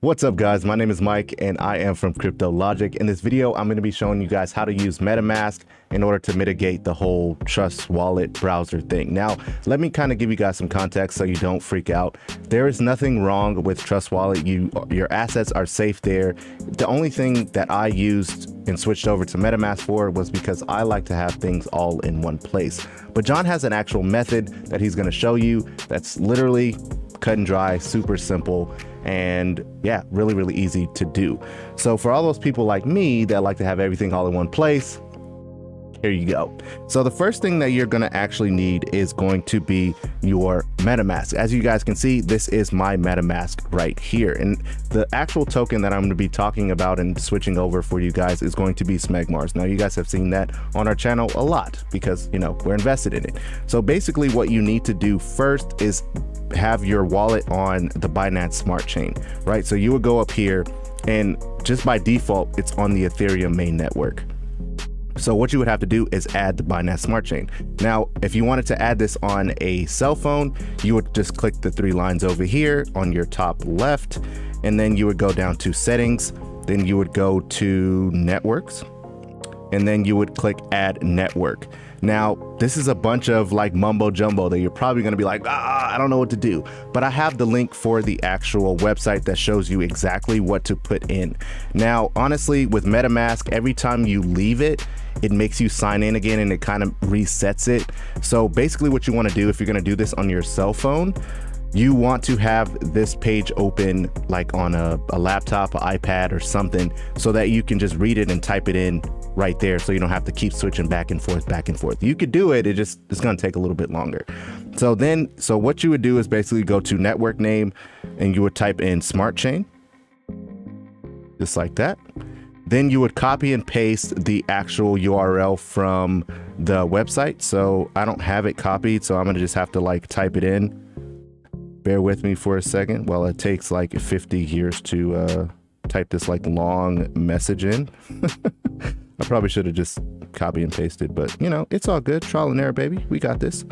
What's up guys, my name is Mike and I am from Crypto Logic. In this video, I'm going to be showing you guys how to use Metamask in order to mitigate the whole Trust Wallet browser thing. Now, let me kind of give you guys some context so you don't freak out. There is nothing wrong with Trust Wallet. Your assets are safe there. The only thing that I used and switched over to Metamask for was because I like to have things all in one place. But John has an actual method that he's going to show you that's literally cut and dry, super simple, and yeah, really easy to do. So for all those people like me that like to have everything all in one place, here you go. So the first thing that you're going to actually need is going to be your Metamask. As you guys can see, this is my Metamask right here. And the actual token that I'm going to be talking about and switching over for you guys is going to be Smegmars. Now, you guys have seen that on our channel a lot because, you know, we're invested in it. So basically what you need to do first is have your wallet on the Binance Smart Chain, right? So you would go up here and just by default, it's on the Ethereum main network. So what you would have to do is add the Binance Smart Chain. Now, if you wanted to add this on a cell phone, you would just click the three lines over here on your top left, and then you would go down to settings, then you would go to networks, and then you would click add network. Now, this is a bunch of like mumbo jumbo that you're probably going to be like, I don't know what to do. But I have the link for the actual website that shows you exactly what to put in. Now, honestly, with MetaMask, every time you leave it, it makes you sign in again and it kind of resets it. So basically what you want to do if you're going to do this on your cell phone, you want to have this page open like on a laptop, an iPad or something, so that you can just read it and type it in right there, so you don't have to keep switching back and forth. You could do it, it's going to take a little bit longer. So what you would do is basically go to network name and you would type in Smart Chain, just like that. Then you would copy and paste the actual URL from the website. So I don't have it copied, so I'm going to just have to like type it in. Bear with me for a second while it takes like 50 years to type this like long message in. I probably should have just copy and pasted, but you know, it's all good. Trial and error, baby. We got this.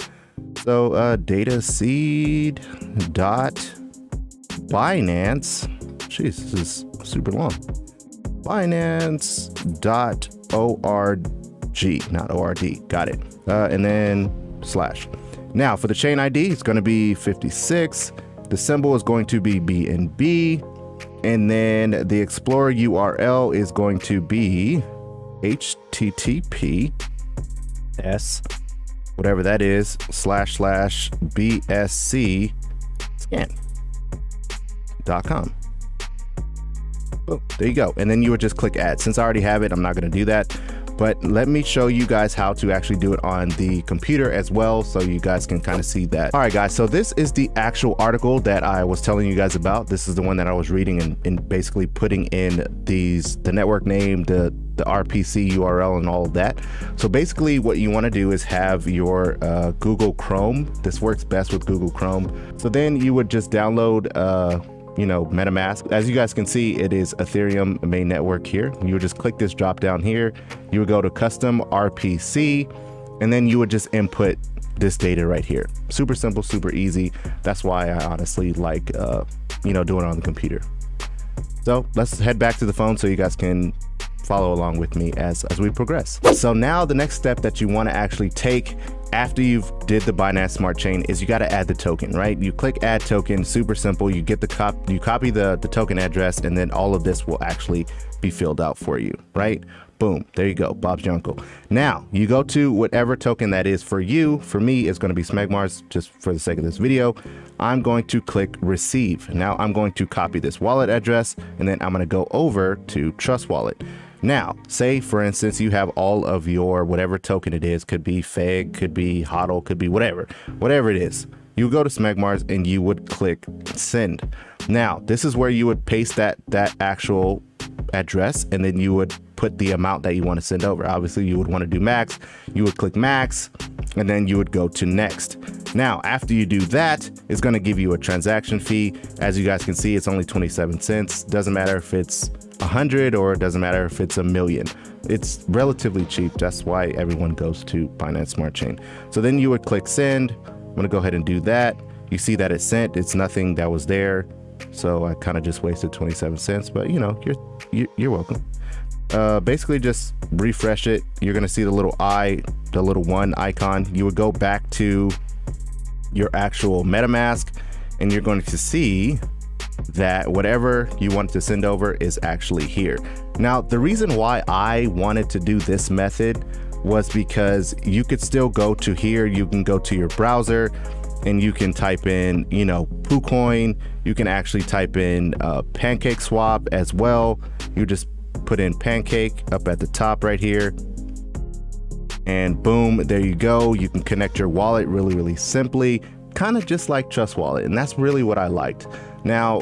So dataseed dot Binance. Jeez, this is super long. Binance dot org, not ORD. Got it. And then slash. Now for the chain ID, it's going to be 56. The symbol is going to be BNB. And then the Explorer URL is going to be HTTPS, whatever that is, //BSC scan.com. Oh, there you go. And then you would just click add. Since I already have it, I'm not going to do that. But let me show you guys how to actually do it on the computer as well, so you guys can kind of see that. All right, guys, so this is the actual article that I was telling you guys about. This is the one that I was reading and basically putting in the network name, the RPC URL and all of that. So basically what you want to do is have your Google Chrome. This works best with Google Chrome. So then you would just download Metamask. As you guys can see, it is Ethereum main network here. You would just click this drop down here. You would go to custom RPC, and then you would just input this data right here. Super simple, super easy. That's why I honestly like, doing it on the computer. So let's head back to the phone so you guys can follow along with me as we progress. So now the next step that you want to actually take after you've did the Binance Smart Chain is you got to add the token, right? You click add token, super simple. You get you copy the token address, and then all of this will actually be filled out for you, right? Boom, there you go, Bob's your uncle. Now you go to whatever token that is for you. For me, it's going to be Smegmars, just for the sake of this video. I'm going to click receive. Now I'm going to copy this wallet address, and then I'm going to go over to Trust Wallet. Now, say for instance, you have all of your whatever token it is, could be FEG, could be HODL, could be whatever it is. You go to Smegmars and you would click send. Now, this is where you would paste that actual address, and then you would put the amount that you want to send over. Obviously, you would want to do max. You would click max, and then you would go to next. Now, after you do that, it's going to give you a transaction fee. As you guys can see, it's only 27 cents. Doesn't matter if it's 100 or it doesn't matter if it's 1,000,000. It's relatively cheap. That's why everyone goes to Binance Smart Chain. So then you would click send. I'm going to go ahead and do that. You see that it's sent. It's nothing that was there. So I kind of just wasted 27 cents, but you know, you're welcome. Basically just refresh it. You're going to see the little the little one icon. You would go back to your actual MetaMask and you're going to see that whatever you want to send over is actually here. Now, the reason why I wanted to do this method was because you could still go to here. You can go to your browser and you can type in, you know, PooCoin. You can actually type in Pancake Swap as well. You just put in Pancake up at the top right here. And boom, there you go. You can connect your wallet really simply, kind of just like Trust Wallet. And that's really what I liked. Now,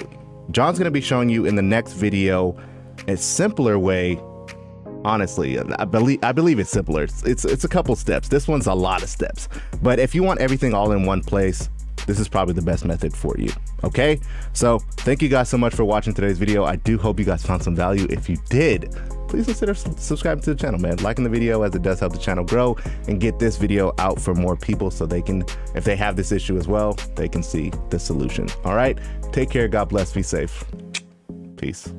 John's going to be showing you in the next video a simpler way. Honestly, I believe it's simpler. It's a couple steps. This one's a lot of steps. But if you want everything all in one place, this is probably the best method for you. Okay, so thank you guys so much for watching today's video. I do hope you guys found some value. If you did, please consider subscribing to the channel, man. Liking the video, as it does help the channel grow and get this video out for more people so they can, if they have this issue as well, they can see the solution. All right, take care. God bless. Be safe. Peace.